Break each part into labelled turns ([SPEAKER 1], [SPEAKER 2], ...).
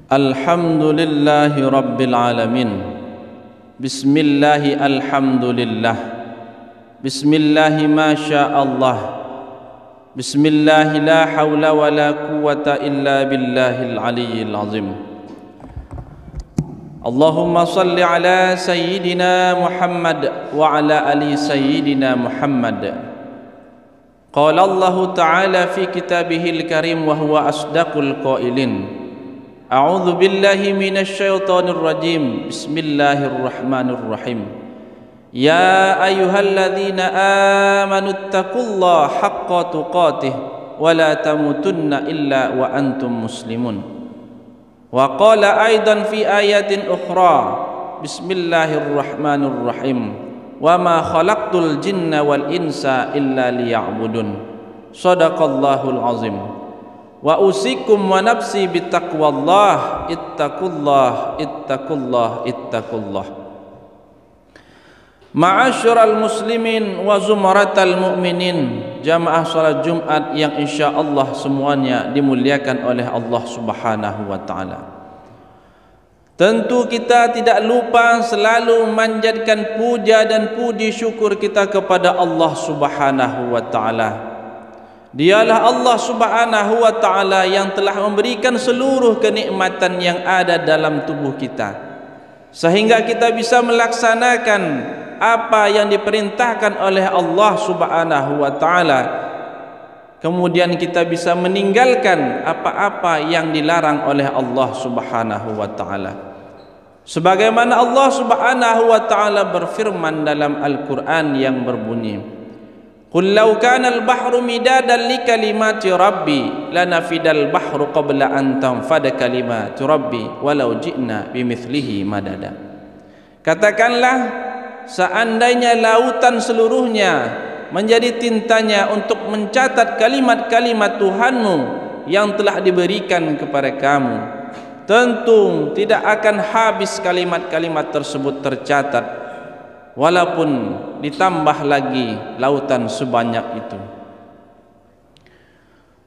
[SPEAKER 1] Alhamdulillahi Rabbil Alamin. Bismillahi alhamdulillah. Bismillahi masya'allah. Bismillahi la hawla wa la quwwata illa billahil aliyyil azim. Allahumma salli ala sayyidina Muhammad wa ala ali sayyidina Muhammad. Qala Allah Ta'ala fi kitabihil karim wa huwa asdaqul qailin. A'udzu billahi minasy syaithanir rajim. Bismillahirrahmanirrahim. Ya ayyuhalladzina amanu taqullaha haqqa tuqatih wa la tamutunna illa wa antum muslimun. Wa qala aidan fi ayatin ukhra. Bismillahirrahmanirrahim. Wa ma khalaqtul jinna wal insa illa liya'budun. Shadaqallahul azim. Wa usikum wa nafsi bittaqwallah. Ittaqullah, ittaqullah, ittaqullah. Ma'asyiral muslimin wa zumratal mu'minin, jamaah salat Jumat yang insyaallah semuanya dimuliakan oleh Allah Subhanahu wa taala. Tentu kita tidak lupa selalu memanjatkan puja dan puji syukur kita kepada Allah Subhanahu wa taala. Dialah Allah Subhanahu wa taala yang telah memberikan seluruh kenikmatan yang ada dalam tubuh kita, sehingga kita bisa melaksanakan apa yang diperintahkan oleh Allah Subhanahu wa taala. Kemudian kita bisa meninggalkan apa-apa yang dilarang oleh Allah Subhanahu wa taala. Sebagaimana Allah Subhanahu wa taala berfirman dalam Al-Qur'an yang berbunyi, "Qul law kana al-bahru midadan li kalimati rabbi lanafidal bahru qabla an tanfada kalimatu rabbi walau ji'na bimithlihi madada." Katakanlah, seandainya lautan seluruhnya menjadi tintanya untuk mencatat kalimat-kalimat Tuhanmu yang telah diberikan kepada kamu, tentu tidak akan habis kalimat-kalimat tersebut tercatat, walaupun ditambah lagi lautan sebanyak itu.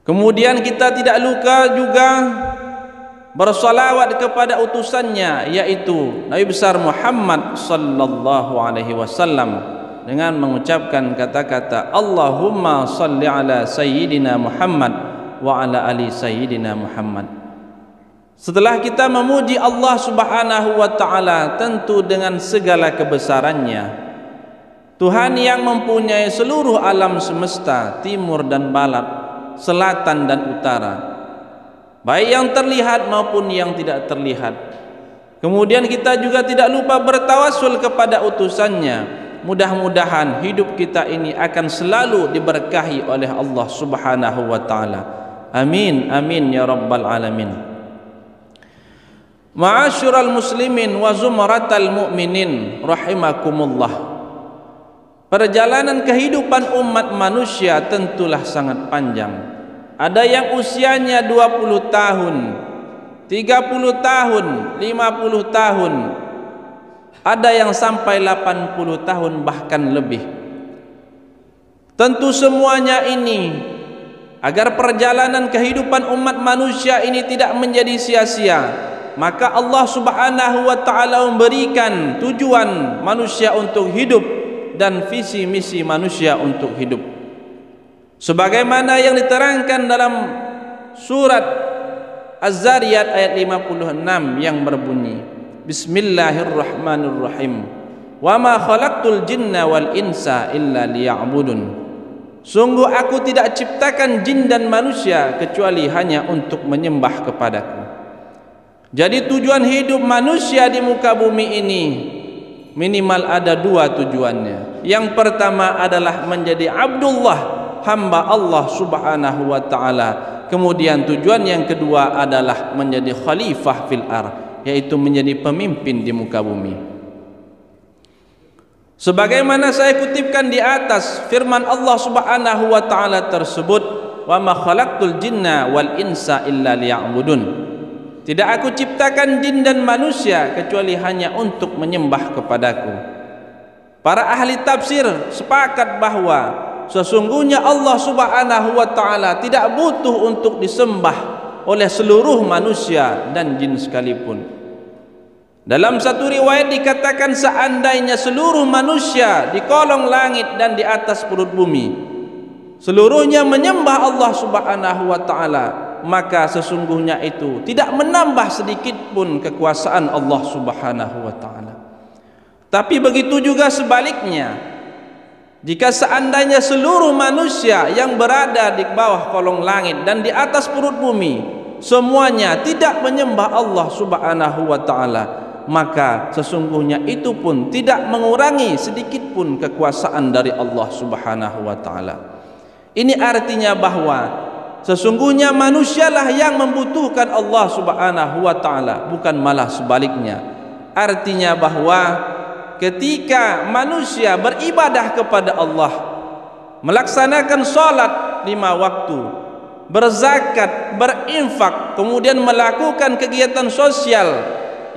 [SPEAKER 1] Kemudian kita tidak lupa juga bersalawat kepada utusannya, yaitu Nabi besar Muhammad sallallahu alaihi wasallam, dengan mengucapkan kata-kata Allahumma salli ala sayyidina Muhammad wa ala ali sayyidina Muhammad. Setelah kita memuji Allah Subhanahu wa taala tentu dengan segala kebesarannya, Tuhan yang mempunyai seluruh alam semesta, timur dan barat, selatan dan utara, baik yang terlihat maupun yang tidak terlihat. Kemudian kita juga tidak lupa bertawassul kepada utusannya. Mudah-mudahan hidup kita ini akan selalu diberkahi oleh Allah Subhanahu wa taala. Amin, amin ya rabbal alamin. Ma'asyiral muslimin wa zumratal mu'minin rahimakumullah. Perjalanan kehidupan umat manusia tentulah sangat panjang. Ada yang usianya 20 tahun, 30 tahun, 50 tahun, ada yang sampai 80 tahun bahkan lebih. Tentu semuanya ini agar perjalanan kehidupan umat manusia ini tidak menjadi sia-sia, maka Allah Subhanahu wa taala memberikan tujuan manusia untuk hidup dan visi misi manusia untuk hidup. Sebagaimana yang diterangkan dalam surat Az-Zariyat ayat 56 yang berbunyi, Bismillahirrahmanirrahim. Wa ma khalaqtul jinna wal insa illa liya'budun. Sungguh aku tidak ciptakan jin dan manusia kecuali hanya untuk menyembah kepadaku. Jadi tujuan hidup manusia di muka bumi ini minimal ada dua tujuannya. Yang pertama adalah menjadi Abdullah, hamba Allah Subhanahu wa taala. Kemudian tujuan yang kedua adalah menjadi khalifah fil ardh, yaitu menjadi pemimpin di muka bumi. Sebagaimana saya kutipkan di atas firman Allah Subhanahu wa taala tersebut, wa ma khalaqtul jinna wal insa illa liya'budun. Tidak aku ciptakan jin dan manusia kecuali hanya untuk menyembah kepadaku. Para ahli tafsir sepakat bahwa sesungguhnya Allah Subhanahu wa taala tidak butuh untuk disembah, oleh seluruh manusia dan jin sekalipun. Dalam satu riwayat dikatakan seandainya seluruh manusia di kolong langit dan di atas perut bumi seluruhnya menyembah Allah Subhanahu wa taala, maka sesungguhnya itu tidak menambah sedikit pun kekuasaan Allah Subhanahu wa taala. Tapi begitu juga sebaliknya, jika seandainya seluruh manusia yang berada di bawah kolong langit dan di atas perut bumi semuanya tidak menyembah Allah Subhanahu wa taala, maka sesungguhnya itu pun tidak mengurangi sedikit pun kekuasaan dari Allah Subhanahu wa taala. Ini artinya bahwa sesungguhnya manusialah yang membutuhkan Allah Subhanahu wa taala, bukan malah sebaliknya. Artinya bahwa ketika manusia beribadah kepada Allah, melaksanakan salat 5 waktu, berzakat, berinfak, kemudian melakukan kegiatan sosial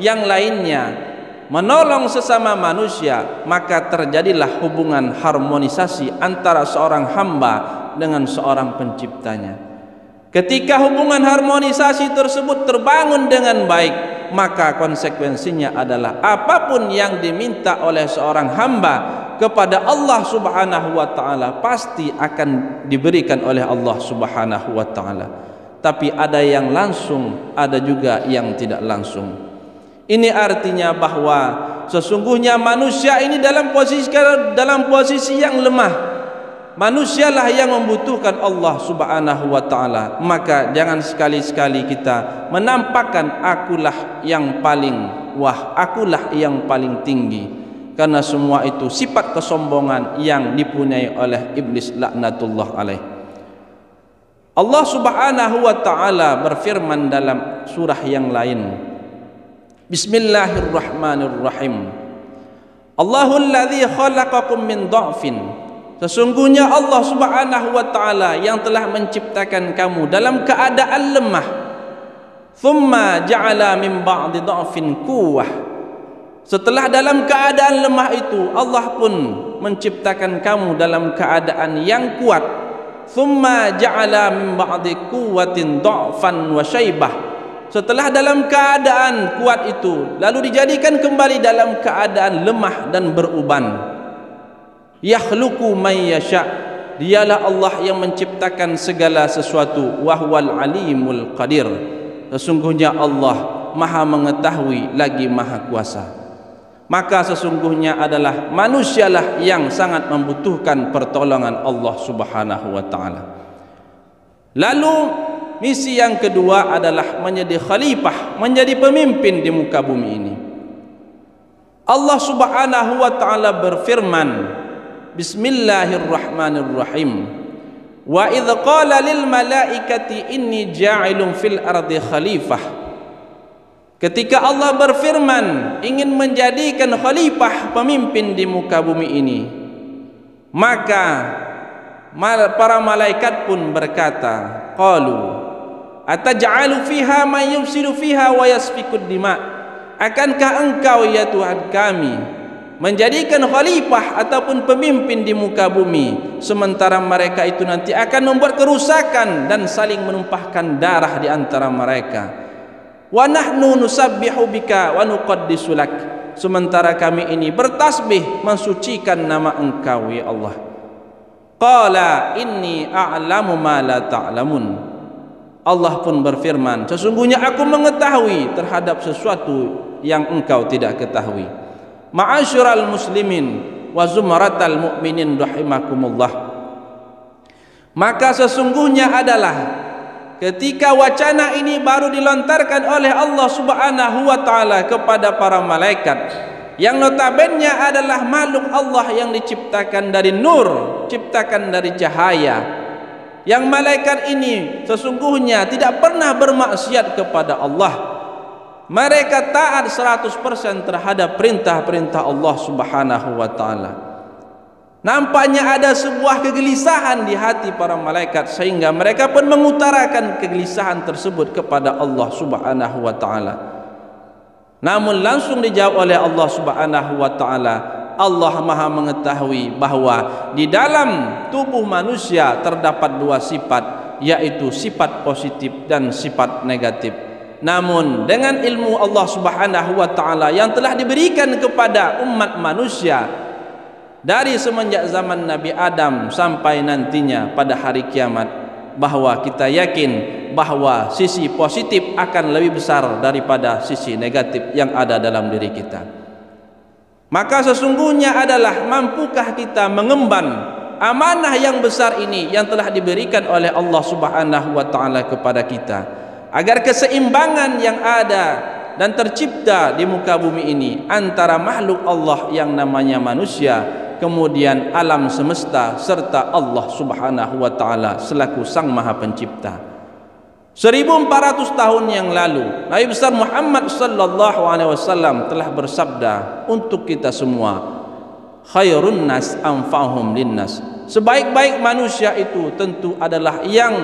[SPEAKER 1] yang lainnya, menolong sesama manusia, maka terjadilah hubungan harmonisasi antara seorang hamba dengan seorang penciptanya. Ketika hubungan harmonisasi tersebut terbangun dengan baik, maka konsekuensinya adalah apapun yang diminta oleh seorang hamba kepada Allah Subhanahu wa taala pasti akan diberikan oleh Allah Subhanahu wa taala. Tapi ada yang langsung, ada juga yang tidak langsung. Ini artinya bahwa sesungguhnya manusia ini dalam posisi yang lemah. Manusialah yang membutuhkan Allah Subhanahu wa taala. Maka jangan sekali-sekali kita menampakkan akulah yang paling akulah yang paling tinggi, karena semua itu sifat kesombongan yang dipunyai oleh iblis laknatullah alaih. Allah Subhanahu wa taala berfirman dalam surah yang lain, Bismillahirrahmanirrahim. Allahul ladzi khalaqakum min dha'fin. Sesungguhnya Allah Subhanahu wa taala yang telah menciptakan kamu dalam keadaan lemah. Thumma ja'ala min ba'di dha'fin quwwah. Setelah dalam keadaan lemah itu Allah pun menciptakan kamu dalam keadaan yang kuat. Thumma ja'ala min ba'di quwwatin dha'fan wa syaibah. Setelah dalam keadaan kuat itu lalu dijadikan kembali dalam keadaan lemah dan beruban. Yakhluqu may yasha, dialah Allah yang menciptakan segala sesuatu, wa huwal alimul qadir. Sesungguhnya Allah Maha mengetahui lagi Maha kuasa. Maka sesungguhnya adalah manusialah yang sangat membutuhkan pertolongan Allah Subhanahu wa taala. Lalu misi yang kedua adalah menjadi khalifah, menjadi pemimpin di muka bumi ini. Allah Subhanahu wa taala berfirman, Bismillahirrahmanirrahim. Wa idh qala lil malaikati inni ja'ilun fil ardi khalifah. Ketika Allah berfirman ingin menjadikan khalifah, pemimpin di muka bumi ini, maka para malaikat pun berkata, qalu ataj'alu fiha man yufsidu fiha wa yasfikud dima. Akankah engkau ya Tuhan kami menjadikan khalifah ataupun pemimpin di muka bumi sementara mereka itu nanti akan membuat kerusakan dan saling menumpahkan darah di antara mereka. Wa nahnu nusabbihu bika wa nuqaddisu lak. Sementara kami ini bertasbih mensucikan nama engkau ya Allah. Qala inni a'lamu ma la ta'lamun. Allah pun berfirman, sesungguhnya aku mengetahui terhadap sesuatu yang engkau tidak ketahui. Ma'asyiral muslimin wa zumratal mu'minin rahimakumullah. Maka sesungguhnya adalah ketika wacana ini baru dilontarkan oleh Allah Subhanahu wa taala kepada para malaikat yang notabene adalah makhluk Allah yang diciptakan dari nur, ciptakan dari cahaya, yang malaikat ini sesungguhnya tidak pernah bermaksiat kepada Allah. Mereka taat 100% terhadap perintah-perintah Allah Subhanahu wa taala. Nampaknya ada sebuah kegelisahan di hati para malaikat sehingga mereka pun mengutarakan kegelisahan tersebut kepada Allah Subhanahu wa taala. Namun langsung dijawab oleh Allah Subhanahu wa taala, Allah Maha mengetahui bahwa di dalam tubuh manusia terdapat dua sifat. yaitu sifat positif dan sifat negatif. Namun dengan ilmu Allah Subhanahu wa taala yang telah diberikan kepada umat manusia dari semenjak zaman Nabi Adam sampai nantinya pada hari kiamat, bahwa kita yakin bahwa sisi positif akan lebih besar daripada sisi negatif yang ada dalam diri kita. Maka sesungguhnya adalah, mampukah kita mengemban amanah yang besar ini yang telah diberikan oleh Allah Subhanahu wa taala kepada kita, agar keseimbangan yang ada dan tercipta di muka bumi ini antara makhluk Allah yang namanya manusia, kemudian alam semesta, serta Allah Subhanahu wa taala selaku Sang Maha Pencipta. 1400 tahun yang lalu Nabi besar Muhammad sallallahu alaihi wasallam telah bersabda untuk kita semua, khairun nas anfa'uhum linnas. Sebaik-baik manusia itu tentu adalah yang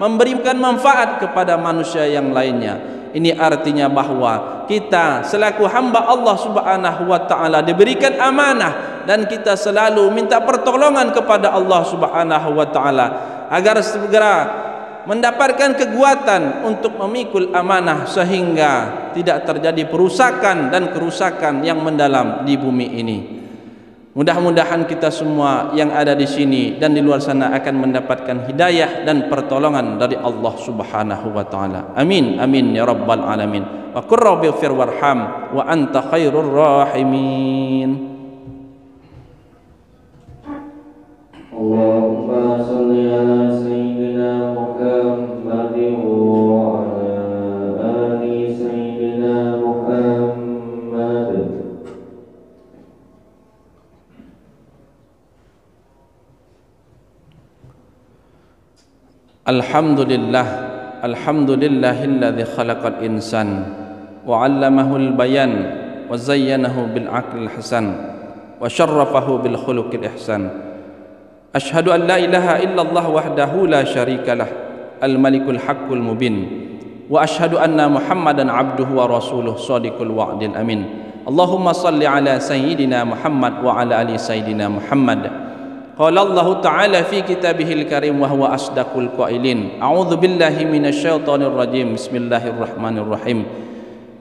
[SPEAKER 1] memberikan manfaat kepada manusia yang lainnya. Ini artinya bahwa kita selaku hamba Allah Subhanahu wa taala diberikan amanah, dan kita selalu minta pertolongan kepada Allah Subhanahu wa taala agar segera mendapatkan kekuatan untuk memikul amanah, sehingga tidak terjadi perusakan dan kerusakan yang mendalam di bumi ini. Mudah-mudahan kita semua yang ada di sini dan di luar sana akan mendapatkan hidayah dan pertolongan dari Allah Subhanahu wa taala. Amin amin ya rabbal alamin. Wa qur rabbighfir warham wa anta khairur rahimin.
[SPEAKER 2] Allahumma shalli ala sayyidina Muhammadin wa ala ali sayyidina Muhammad.
[SPEAKER 1] Alhamdulillah, alhamdulillahilladzi khalaqal insan wa 'allamahul bayan wa zayyanahu bil aqlil hasan wa syarrafahu bil khuluqil ihsan. Asyhadu an la ilaha illallah wahdahu la syarikalah, al malikul haqqul mubin, wa asyhadu anna Muhammadan abduhu wa rasuluh shadiqul wa'dil amin. Allahumma salli ala sayyidina Muhammad wa ala ali sayyidina Muhammad. Qala Allah Ta'ala fi kitabihil karim wa huwa asdaqul qailin. A'udzu billahi minasyaitonir rajim. Bismillahirrahmanirrahim.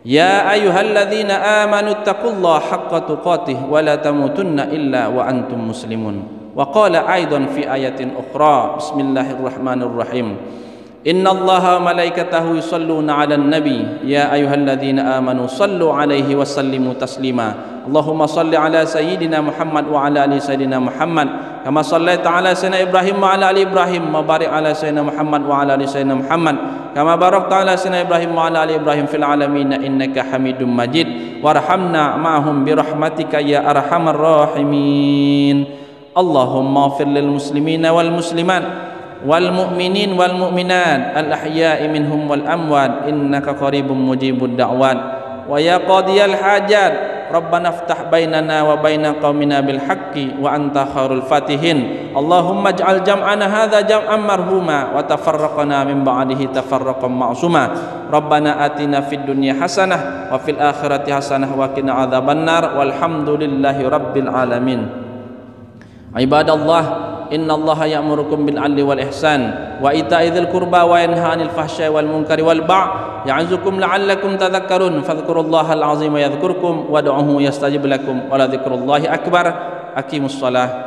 [SPEAKER 1] Ya ayyuhalladzina amanu taqullaha haqqa tuqatih wa la tamutunna illa wa antum muslimun. Wa qala aidan fi ayatin ukhra. Bismillahirrahmanirrahim. Innallaha wa malaikatahu yusalluna 'alan nabi ya ayyuhalladzina amanu sallu 'alaihi wa sallimu taslima. Allahumma salli ala sayyidina Muhammad wa ala ali sayyidina Muhammad kama sallaita ala sayyidina Ibrahim wa ala ali Ibrahim wa barik ala sayyidina Muhammad wa ala ali sayyidina Muhammad kama barakta ala sayyidina Ibrahim wa ala ali Ibrahim fil alamin innaka Hamidum Majid. Warhamna ma'hum bi rahmatika ya arhamar rahimin. Allahumma ighfir lil muslimina wal muslimat wal mu'minin wal mu'minat al ahya'i minhum wal amwat innaka qaribum mujibud da'wat wa ya qadiyal hajat Rabbana iftah bainana wa baina qaumina bil haqqi wa anta khairul fatihin. Allahumma ij'al jam'ana hadza jam'an marhuma wa tafarraqana min ba'dihi tafarraqan ma'suma. Rabbana atina fid dunya hasanah wa fil akhirati hasanah wa qina adzabannar walhamdulillahi rabbil alamin. Ibadallah, innallaha ya'murukum bil 'adli wal ihsan wa ita'i dzil qurba wa yanha 'anil fahsya'i wal munkari wal baghi ya'idzukum la'allakum tadhakkarun. Fadhkurullahal 'azima yadhkurkum wad'uuhu yastajib lakum wa la dzikrullahi akbar. Aqimus shalah.